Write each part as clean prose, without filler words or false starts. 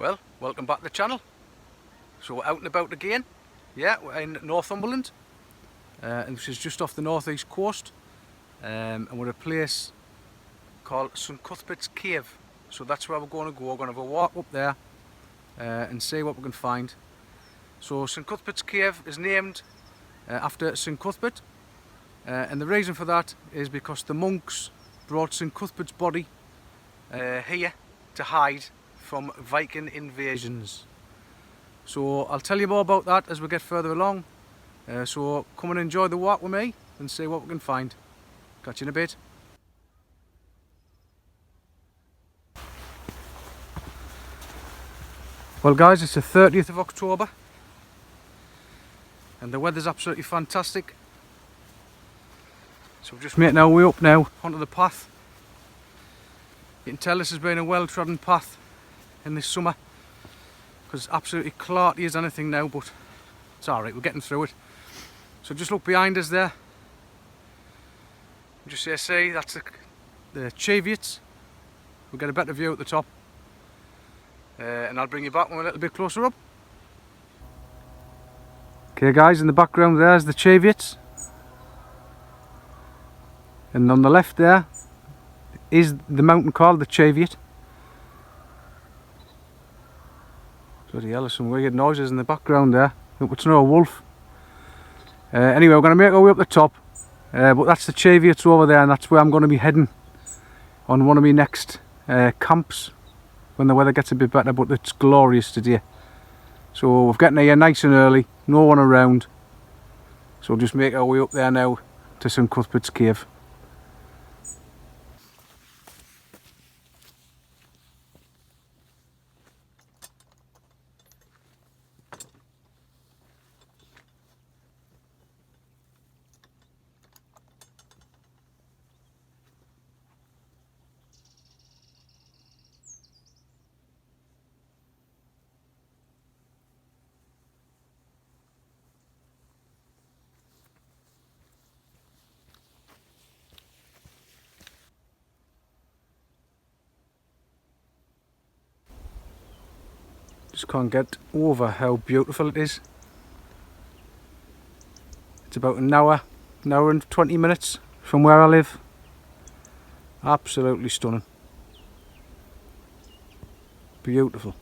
Well, welcome back to the channel. So we're out and about again. Yeah, we're in Northumberland, and this is just off the northeast coast, and we're at a place called St Cuthbert's Cave. So that's where we're going to go. We're going to have a walk up there and see what we can find. So St Cuthbert's Cave is named after St Cuthbert, and the reason for that is because the monks brought St Cuthbert's body here to hide from Viking invasions. So I'll tell you more about that as we get further along. So come and enjoy the walk with me and see what we can find. Catch you in a bit. Well guys, it's the 30th of October and the weather's absolutely fantastic. So we're just making our way up now onto the path. You can tell this has been a well-trodden path in this summer because it's absolutely clarty as anything now, but it's alright, we're getting through it. So just look behind us there. Just see, that's the Cheviot. We'll get a better view at the top. And I'll bring you back when we're a little bit closer up. Okay guys, in the background there's the Cheviot. And on the left there is the mountain called the Cheviot. Bloody hell, there's some weird noises in the background there. It's not a wolf. Anyway, we're going to make our way up the top. But that's the Cheviot's over there, and that's where I'm going to be heading on one of my next camps when the weather gets a bit better, but it's glorious today. So we're getting here nice and early, no one around. So we'll just make our way up there now to St Cuthbert's Cave. Just can't get over how beautiful it is. It's about an hour and 20 minutes from where I live. Absolutely stunning. Beautiful.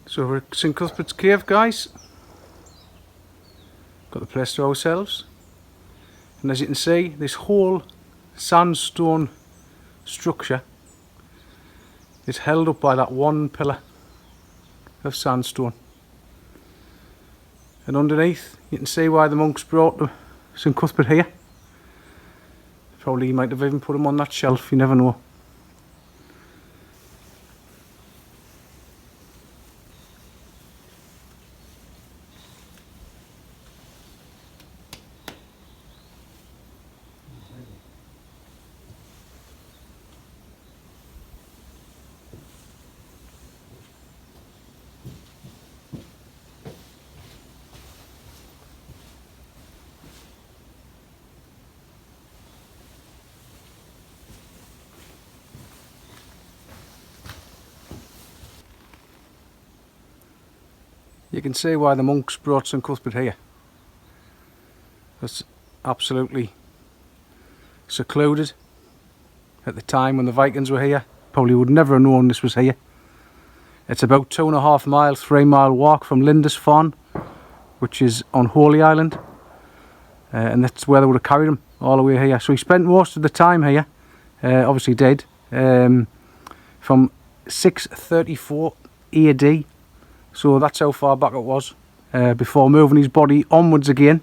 So we're at St Cuthbert's Cave, guys. Got the place to ourselves. And as you can see, this whole sandstone structure is held up by that one pillar of sandstone. And underneath, you can see why the monks brought St Cuthbert here. Probably might have even put him on that shelf, you never know. You can see why the monks brought St Cuthbert here. It's absolutely secluded at the time when the Vikings were here. Probably would never have known this was here. It's about 2.5 miles, 3-mile walk from Lindisfarne, which is on Holy Island. And that's where they would have carried him all the way here. So he spent most of the time here, obviously dead, from 634 AD. So that's how far back it was, before moving his body onwards again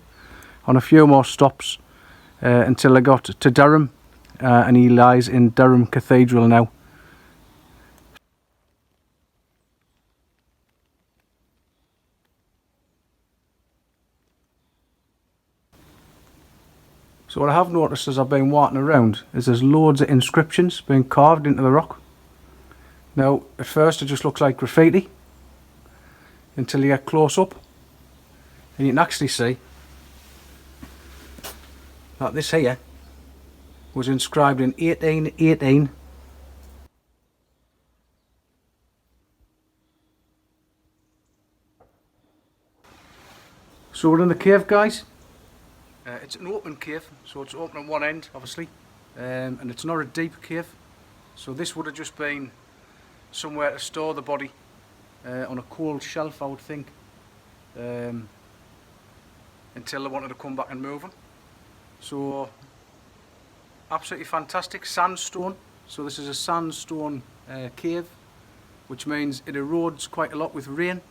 on a few more stops until I got to Durham, and he lies in Durham Cathedral now. So what I have noticed as I've been walking around is there's loads of inscriptions being carved into the rock. Now at first it just looks like graffiti until you get close up and you can actually see that this here was inscribed in 1818. So we're in the cave, guys. It's an open cave, so it's open on one end obviously, and it's not a deep cave, so this would have just been somewhere to store the body on a cold shelf, I would think, until they wanted to come back and move him. So absolutely fantastic sandstone. So this is a sandstone cave, which means it erodes quite a lot with rain.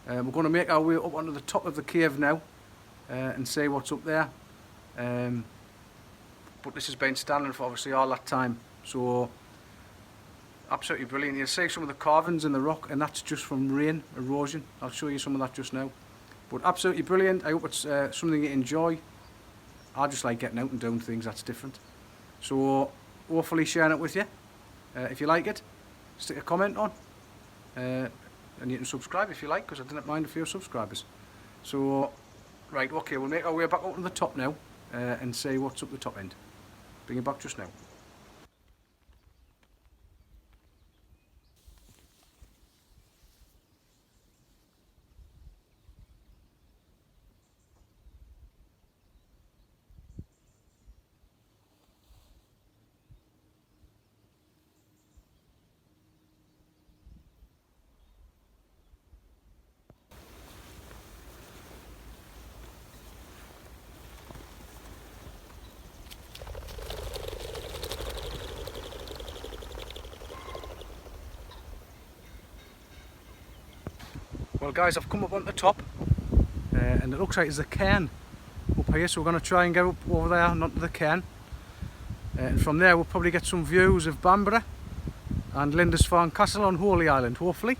We're going to make our way up onto the top of the cave now and see what's up there. But this has been standing for obviously all that time, so absolutely brilliant. You'll see some of the carvings in the rock, and that's just from rain erosion. I'll show you some of that just now. But absolutely brilliant. I hope it's something you enjoy. I just like getting out and doing things that's different. So hopefully sharing it with you. If you like it, stick a comment on. And you can subscribe if you like, because I didn't mind a few subscribers. So, right, okay, we'll make our way back up to the top now and see what's up the top end. Bring it back just now. Well guys, I've come up on the top and it looks like there's a cairn up here, so we're going to try and get up over there and onto the cairn, and from there we'll probably get some views of Bamborough and Lindisfarne Castle on Holy Island, hopefully.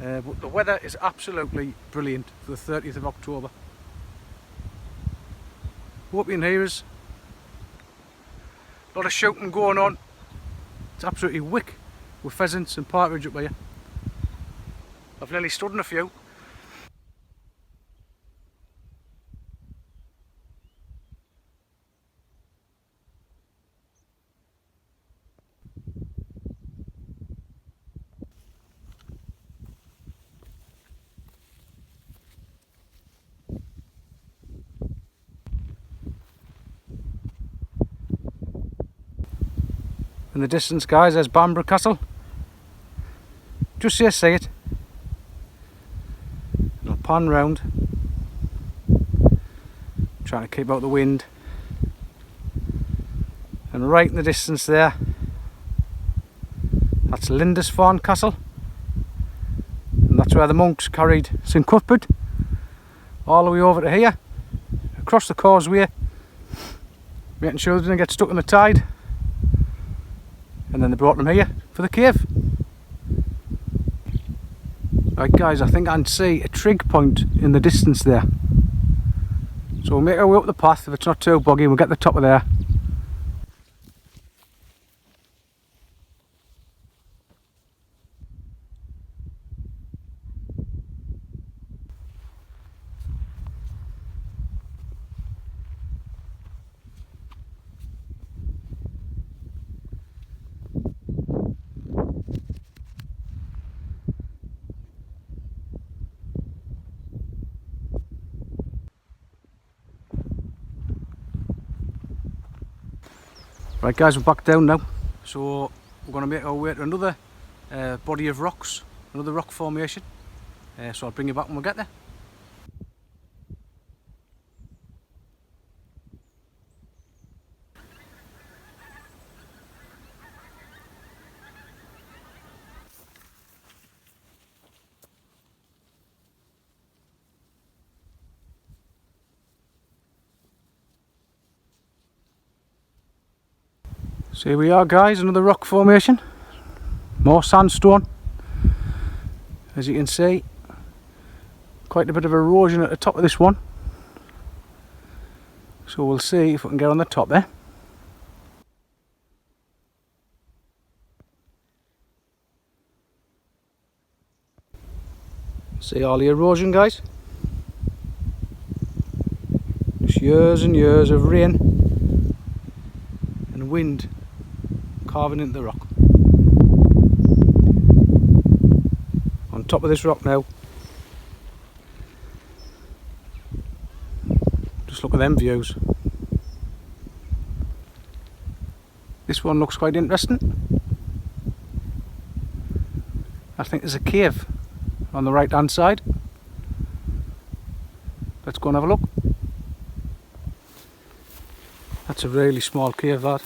But the weather is absolutely brilliant for the 30th of October. Hope you can hear us. A lot of shouting going on. It's absolutely wick with pheasants and partridge up here. I've nearly stood in a few. In the distance, guys, there's Bamborough Castle. Just so you see it. I'll pan round, trying to keep out the wind. And right in the distance there, that's Lindisfarne Castle. And that's where the monks carried St Cuthbert all the way over to here, across the causeway, making sure they didn't get stuck in the tide. And then they brought them here for the cave. Right guys, I think I can see a trig point in the distance there. So we'll make our way up the path. If it's not too boggy, we'll get to the top of there. Right guys, we're back down now, so we're going to make our way to another body of rocks, another rock formation, so I'll bring you back when we get there. So here we are guys, another rock formation, more sandstone. As you can see, quite a bit of erosion at the top of this one, so we'll see if we can get on the top there. See all the erosion guys, just years and years of rain and wind carving into the rock. On top of this rock now, just look at them views. This one looks quite interesting. I think there's a cave on the right hand side. Let's go and have a look. That's a really small cave, that.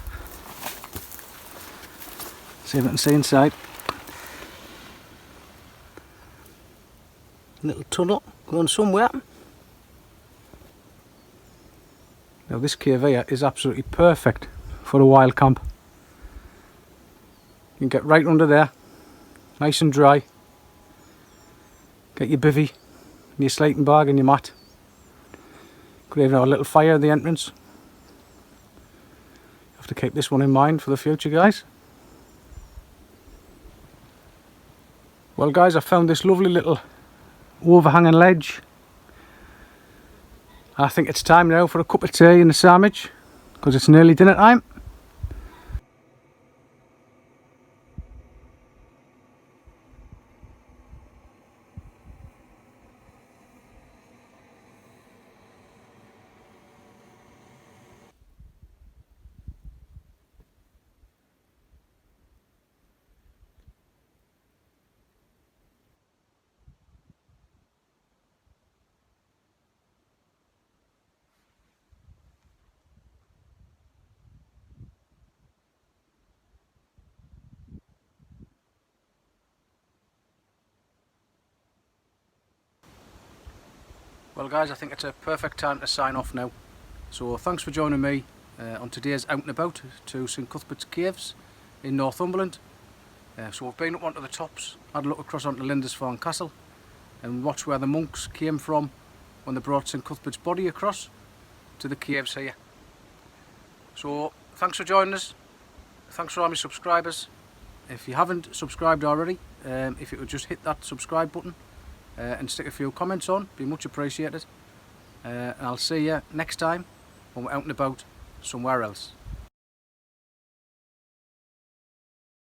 See if I can see inside. Little tunnel going somewhere. Now this cave here is absolutely perfect for a wild camp. You can get right under there, nice and dry. Get your bivvy, and your sleeping bag and your mat. Could even have a little fire at the entrance. You have to keep this one in mind for the future guys. Well guys, I found this lovely little overhanging ledge. I think it's time now for a cup of tea and a sandwich, because it's nearly dinner time. Well guys, I think it's a perfect time to sign off now. So thanks for joining me on today's Out and About to St Cuthbert's Caves in Northumberland. So we've been up onto the tops, had a look across onto Lindisfarne Castle and watched where the monks came from when they brought St Cuthbert's body across to the caves here. So thanks for joining us, thanks for all my subscribers. If you haven't subscribed already, if you would just hit that subscribe button and stick a few comments on, be much appreciated. And I'll see you next time when we're out and about somewhere else.